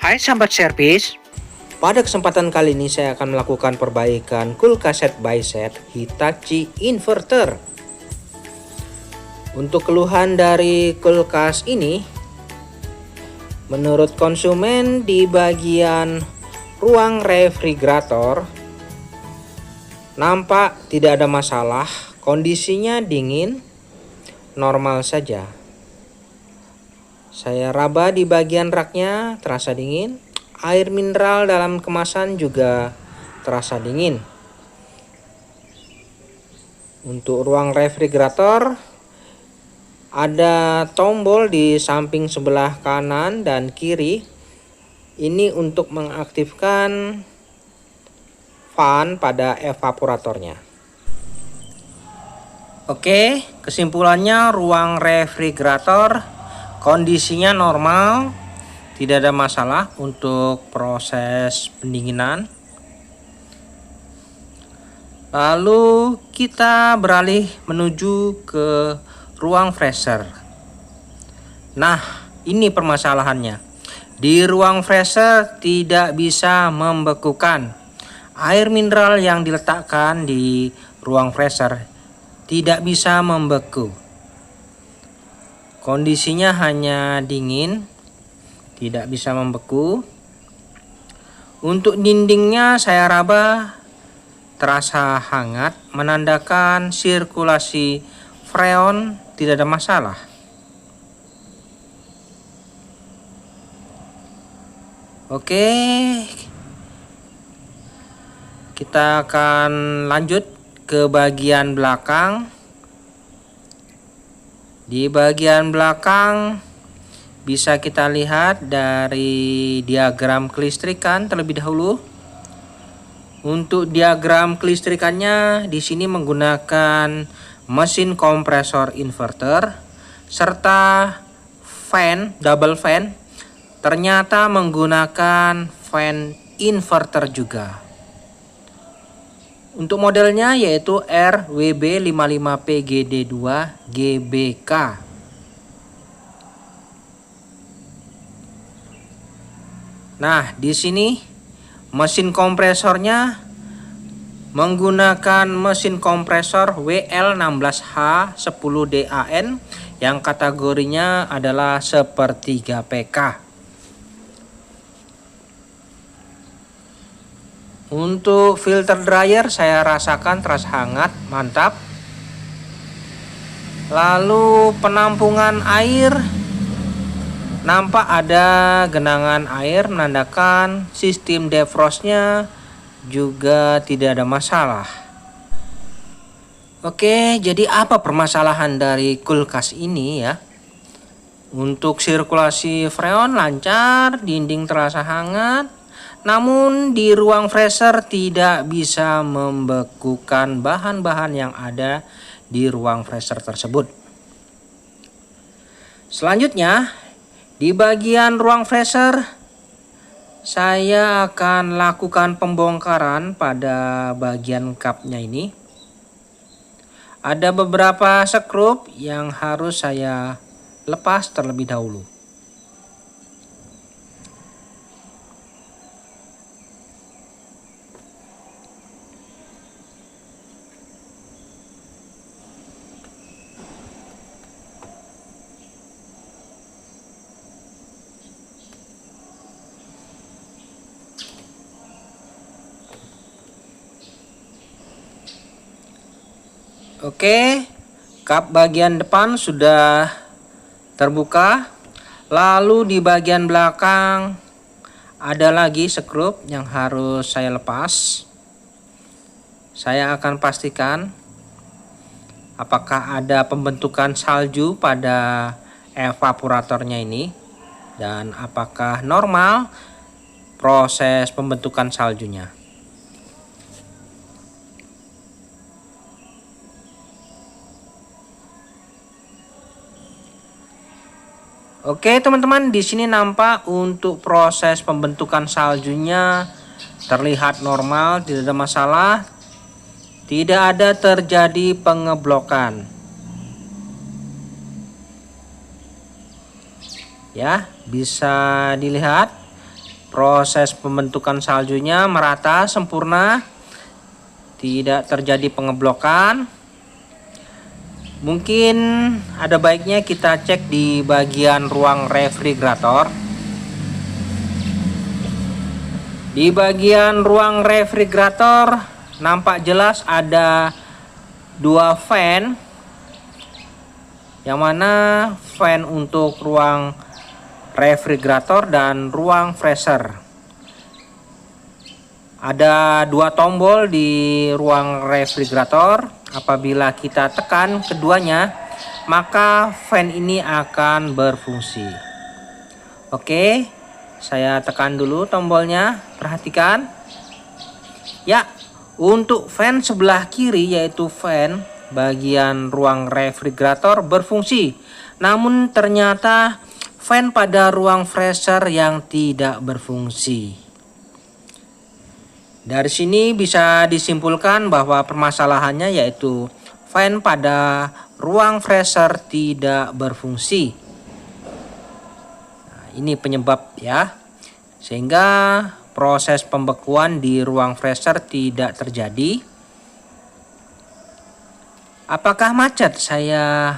Hai sahabat servis. Pada kesempatan kali ini saya akan melakukan perbaikan kulkas set by set Hitachi inverter. Untuk keluhan dari kulkas ini, menurut konsumen di bagian ruang refrigerator nampak tidak ada masalah, kondisinya dingin, normal saja. Saya raba di bagian raknya, terasa dingin. Air mineral dalam kemasan juga terasa dingin. Untuk ruang refrigerator, ada tombol di samping sebelah kanan dan kiri. Ini untuk mengaktifkan fan pada evaporatornya. Oke, kesimpulannya ruang refrigerator kondisinya normal. Tidak ada masalah untuk proses pendinginan. Lalu kita beralih menuju ke ruang freezer. Nah, ini permasalahannya. Di ruang freezer tidak bisa membekukan. Air mineral yang diletakkan di ruang freezer tidak bisa membeku. Kondisinya hanya dingin, tidak bisa membeku. Untuk dindingnya saya raba, terasa hangat, menandakan sirkulasi freon tidak ada masalah. Oke, kita akan lanjut ke bagian belakang. Di bagian belakang bisa kita lihat dari diagram kelistrikan terlebih dahulu. Untuk diagram kelistrikannya di sini menggunakan mesin kompresor inverter serta fan, double fan. Ternyata menggunakan fan inverter juga. Untuk modelnya yaitu RWB55PGD2 GBK. Nah, di sini mesin kompresornya menggunakan mesin kompresor WL16H10DAN yang kategorinya adalah sepertiga PK. Untuk filter dryer saya rasakan terasa hangat, mantap. Lalu penampungan air, nampak ada genangan air menandakan sistem defrostnya juga tidak ada masalah. Oke, jadi apa permasalahan dari kulkas ini ya? Untuk sirkulasi freon lancar, dinding terasa hangat, namun di ruang freezer tidak bisa membekukan bahan-bahan yang ada di ruang freezer tersebut. Selanjutnya, di bagian ruang freezer, saya akan lakukan pembongkaran pada bagian cupnya ini. Ada beberapa skrup yang harus saya lepas terlebih dahulu. Oke, kap bagian depan sudah terbuka. Lalu di bagian belakang ada lagi skrup yang harus saya lepas. Saya akan pastikan apakah ada pembentukan salju pada evaporatornya ini dan apakah normal proses pembentukan saljunya. Oke teman-teman, di sini nampak untuk proses pembentukan saljunya terlihat normal, tidak ada masalah, tidak ada terjadi pengeblokan. Ya, bisa dilihat Proses pembentukan saljunya merata, sempurna, tidak terjadi pengeblokan. Mungkin ada baiknya kita cek di bagian ruang refrigerator. Di bagian ruang refrigerator nampak jelas ada dua fan, yang mana fan untuk ruang refrigerator dan ruang freezer. Ada dua tombol di ruang refrigerator. Apabila kita tekan keduanya, maka fan ini akan berfungsi. Oke, saya tekan dulu tombolnya. Perhatikan. Ya, untuk fan sebelah kiri, yaitu fan bagian ruang refrigerator, berfungsi. Namun ternyata fan pada ruang freezer yang tidak berfungsi. Dari sini bisa disimpulkan bahwa permasalahannya yaitu fan pada ruang freezer tidak berfungsi. Nah, ini penyebab ya, sehingga proses pembekuan di ruang freezer tidak terjadi. Apakah macet? Saya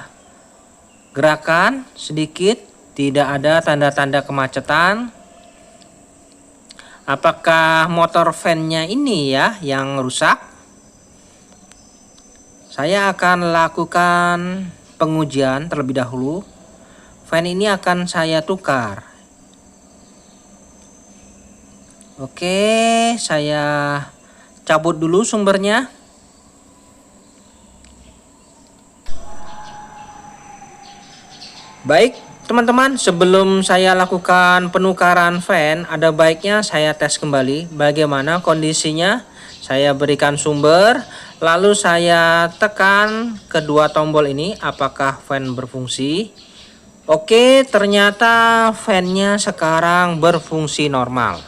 gerakan sedikit, tidak ada tanda-tanda kemacetan. Apakah motor fan-nya ini ya yang rusak? Saya akan lakukan pengujian terlebih dahulu. Fan ini akan saya tukar. Oke, saya cabut dulu sumbernya. Baik, teman-teman, sebelum saya lakukan penukaran fan, ada baiknya saya tes kembali bagaimana kondisinya. Saya berikan sumber, lalu saya tekan kedua tombol ini, apakah fan berfungsi. Oke, ternyata fan-nya sekarang berfungsi normal.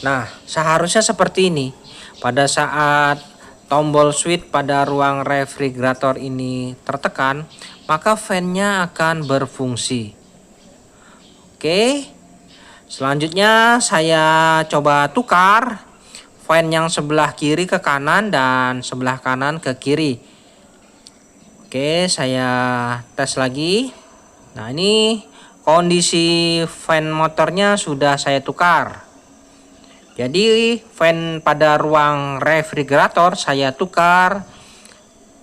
Nah, seharusnya seperti ini. Pada saat tombol switch pada ruang refrigerator ini tertekan, maka fan-nya akan berfungsi. Oke, selanjutnya saya coba tukar fan yang sebelah kiri ke kanan dan sebelah kanan ke kiri. Oke, saya tes lagi. Nah, ini kondisi fan motornya sudah saya tukar. Jadi fan pada ruang refrigerator saya tukar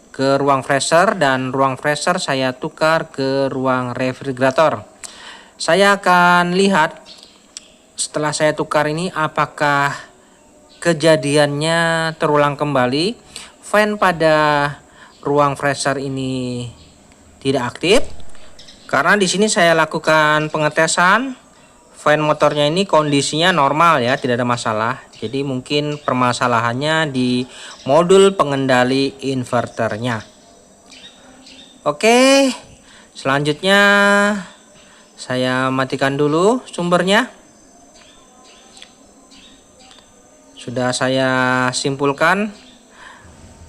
ke ruang freezer dan ruang freezer saya tukar ke ruang refrigerator. Saya akan lihat setelah saya tukar ini apakah kejadiannya terulang kembali. Fan pada ruang freezer ini tidak aktif karena di sini saya lakukan pengetesan. Fan motornya ini kondisinya normal ya, tidak ada masalah. Jadi mungkin permasalahannya di modul pengendali inverternya. Oke, selanjutnya saya matikan dulu sumbernya. Sudah saya simpulkan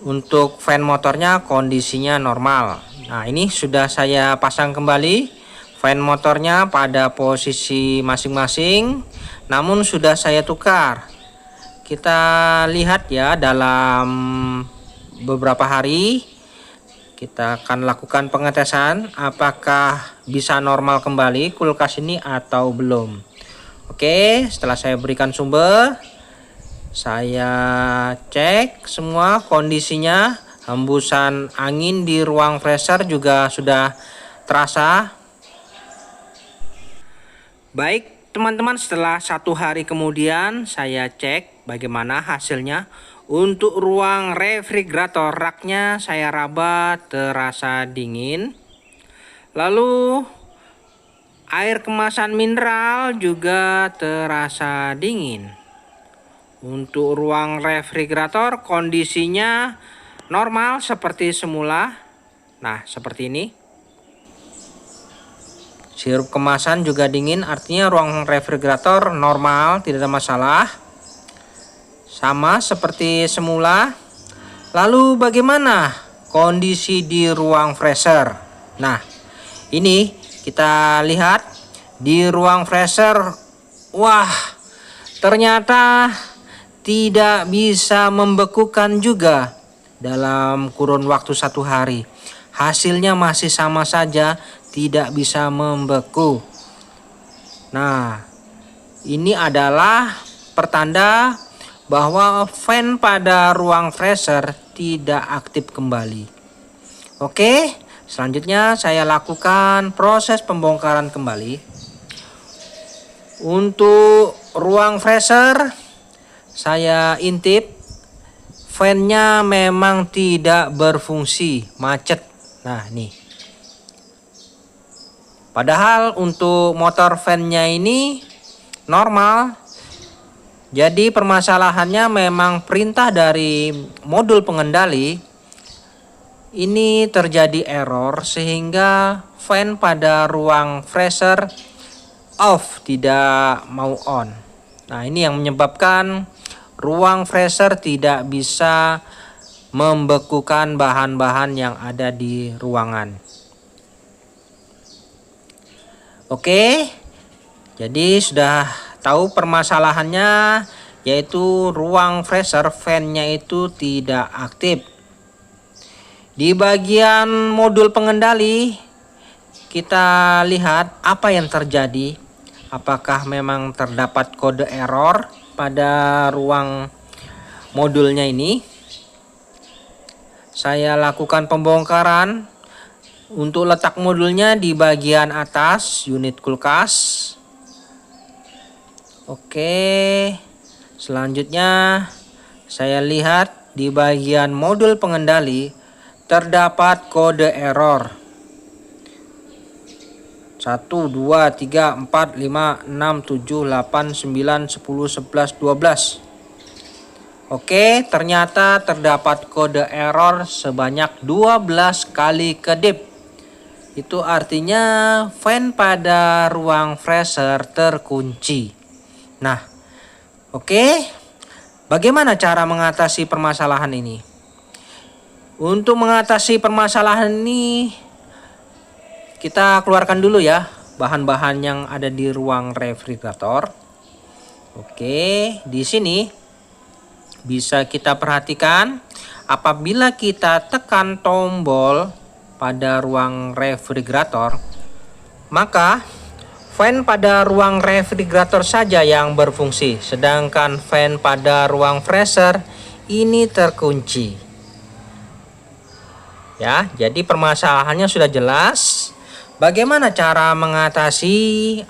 untuk fan motornya kondisinya normal. Nah, ini sudah saya pasang kembali fan motornya pada posisi masing-masing, namun sudah saya tukar. Kita lihat ya, dalam beberapa hari kita akan lakukan pengetesan apakah bisa normal kembali kulkas ini atau belum. Oke, setelah saya berikan sumber, saya cek semua kondisinya. Hembusan angin di ruang freezer juga sudah terasa. Baik teman-teman, setelah 1 hari kemudian saya cek bagaimana hasilnya. Untuk ruang refrigerator, raknya saya raba terasa dingin. Lalu air kemasan mineral juga terasa dingin. Untuk ruang refrigerator kondisinya normal seperti semula. Nah, seperti ini. Sirup kemasan juga dingin, artinya ruang refrigerator normal, tidak ada masalah. Sama seperti semula. Lalu bagaimana kondisi di ruang freezer? Nah, ini kita lihat di ruang freezer Wah, ternyata tidak bisa membekukan juga dalam kurun waktu 1 hari. Hasilnya masih sama saja, tidak bisa membeku. Nah, ini adalah pertanda bahwa fan pada ruang freezer tidak aktif kembali. Oke, selanjutnya saya lakukan proses pembongkaran kembali. Untuk ruang freezer, saya intip fan-nya memang tidak berfungsi, macet. Nah, nih. Padahal untuk motor fan-nya ini normal. Jadi permasalahannya memang perintah dari modul pengendali ini terjadi error sehingga fan pada ruang freezer off, tidak mau on. Nah, ini yang menyebabkan ruang freezer tidak bisa membekukan bahan-bahan yang ada di ruangan. Oke, jadi sudah tahu permasalahannya, yaitu ruang freezer fan-nya itu tidak aktif. Di bagian modul pengendali, kita lihat apa yang terjadi. Apakah memang terdapat kode error pada ruang modulnya ini? Saya lakukan pembongkaran untuk letak modulnya di bagian atas unit kulkas. Oke, selanjutnya saya lihat di bagian modul pengendali terdapat kode error 1, 2, 3, 4, 5, 6, 7, 8, 9, 10, 11, 12. Oke, ternyata terdapat kode error sebanyak 12 kali kedip. Itu artinya fan pada ruang freezer terkunci. Nah, oke. Bagaimana cara mengatasi permasalahan ini? Untuk mengatasi permasalahan ini, kita keluarkan dulu ya bahan-bahan yang ada di ruang refrigerator. Oke, di sini bisa kita perhatikan apabila kita tekan tombol pada ruang refrigerator, maka fan pada ruang refrigerator saja yang berfungsi, sedangkan fan pada ruang freezer ini terkunci. Ya, jadi permasalahannya sudah jelas. Bagaimana cara mengatasi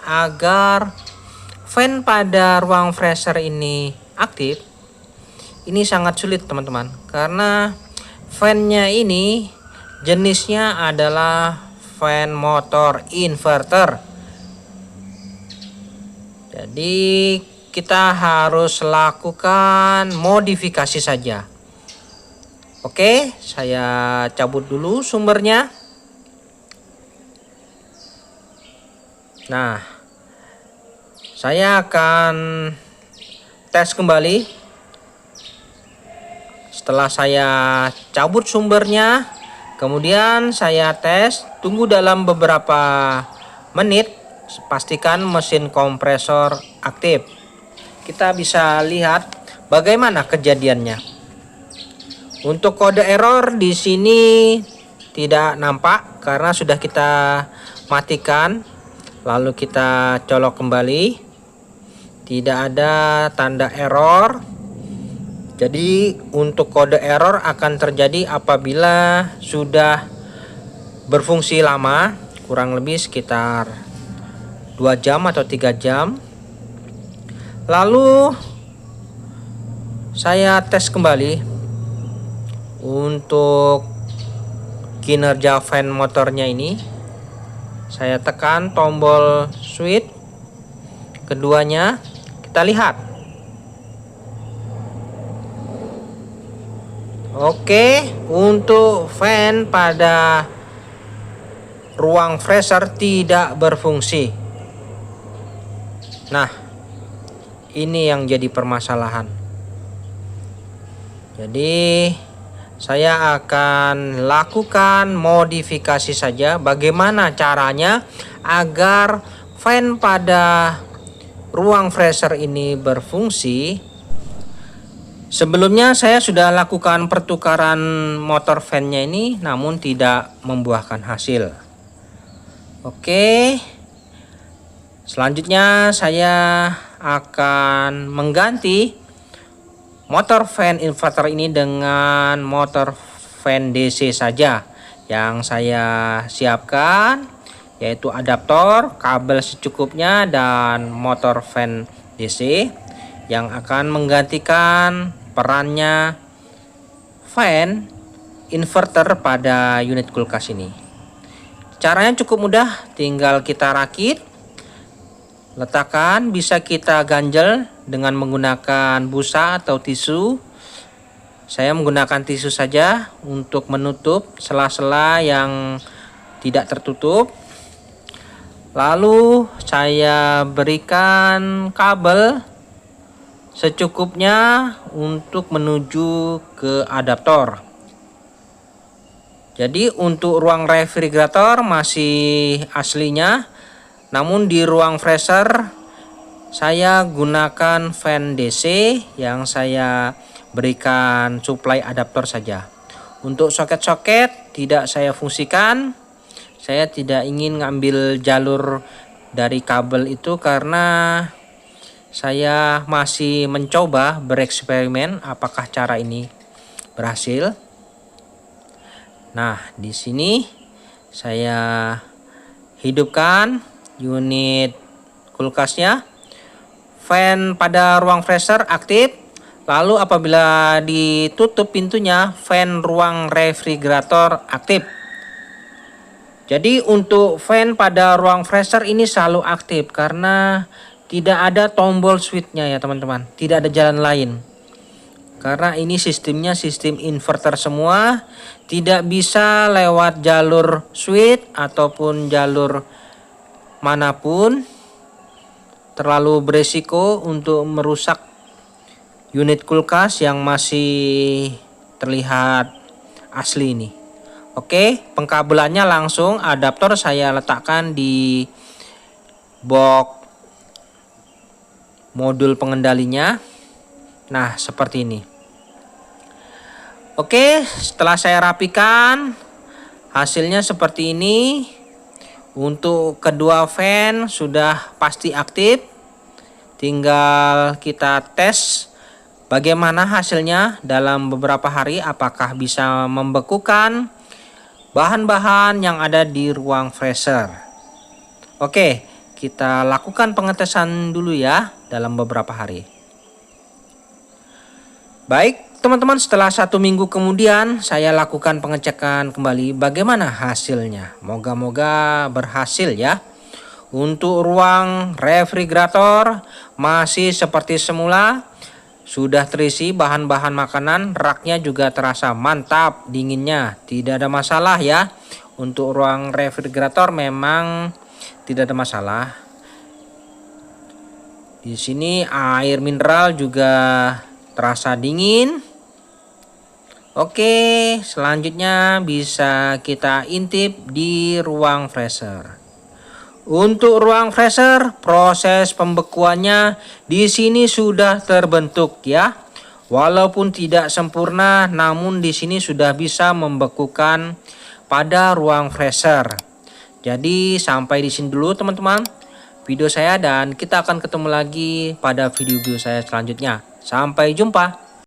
agar fan pada ruang freezer ini aktif? Ini sangat sulit teman-teman, karena fan-nya ini jenisnya adalah fan motor inverter. Jadi kita harus lakukan modifikasi saja. Oke, saya cabut dulu sumbernya. Nah, saya akan tes kembali. Setelah saya cabut sumbernya, kemudian saya tes, tunggu dalam beberapa menit, pastikan mesin kompresor aktif. Kita bisa lihat bagaimana kejadiannya. Untuk kode error di sini tidak nampak karena sudah kita matikan. Lalu kita colok kembali, tidak ada tanda error. Jadi untuk kode error akan terjadi apabila sudah berfungsi lama, kurang lebih sekitar 2 jam atau 3 jam. Lalu saya tes kembali untuk kinerja fan motornya ini. Saya tekan tombol switch keduanya, kita lihat. Oke, untuk fan pada ruang freezer tidak berfungsi. Nah, ini yang jadi permasalahan. Jadi saya akan lakukan modifikasi saja. Bagaimana caranya agar fan pada ruang freezer ini berfungsi, sebelumnya saya sudah lakukan pertukaran motor fan-nya ini, namun tidak membuahkan hasil. Oke, selanjutnya saya akan mengganti motor fan inverter ini dengan motor fan DC saja. Yang saya siapkan yaitu adaptor, kabel secukupnya, dan motor fan DC yang akan menggantikan perannya fan inverter pada unit kulkas ini. Caranya cukup mudah, tinggal kita rakit. Letakkan, bisa kita ganjel dengan menggunakan busa atau tisu. Saya menggunakan tisu saja untuk menutup sela-sela yang tidak tertutup. Lalu saya berikan kabel secukupnya untuk menuju ke adaptor. Jadi untuk ruang refrigerator masih aslinya, namun di ruang freezer saya gunakan fan DC yang saya berikan suplai adaptor saja. Untuk soket-soket tidak saya fungsikan. Saya tidak ingin ngambil jalur dari kabel itu karena saya masih mencoba bereksperimen apakah cara ini berhasil. Nah, di sini saya hidupkan unit kulkasnya. Fan pada ruang freezer aktif. Lalu apabila ditutup pintunya, fan ruang refrigerator aktif. Jadi untuk fan pada ruang freezer ini selalu aktif karena tidak ada tombol switchnya ya teman-teman. Tidak ada jalan lain. Karena ini sistemnya sistem inverter semua. Tidak bisa lewat jalur switch ataupun jalur manapun. Terlalu beresiko untuk merusak unit kulkas yang masih terlihat asli ini. Oke, pengkabelannya langsung adaptor saya letakkan di box modul pengendalinya. Nah, seperti ini. Oke, setelah saya rapikan, hasilnya seperti ini. Untuk kedua fan sudah pasti aktif. Tinggal kita tes bagaimana hasilnya dalam beberapa hari, apakah bisa membekukan bahan-bahan yang ada di ruang freezer. Oke, kita lakukan pengetesan dulu ya dalam beberapa hari. Baik teman-teman, setelah 1 minggu kemudian saya lakukan pengecekan kembali bagaimana hasilnya. Moga-moga berhasil ya. Untuk ruang refrigerator masih seperti semula. Sudah terisi bahan-bahan makanan, raknya juga terasa mantap dinginnya, tidak ada masalah ya. Untuk ruang refrigerator memang tidak ada masalah. Di sini air mineral juga terasa dingin. Oke, selanjutnya bisa kita intip di ruang freezer. Untuk ruang freezer, proses pembekuannya di sini sudah terbentuk ya. Walaupun tidak sempurna, namun di sini sudah bisa membekukan pada ruang freezer. Jadi sampai di sini dulu teman-teman video saya, dan kita akan ketemu lagi pada video-video saya selanjutnya. Sampai jumpa.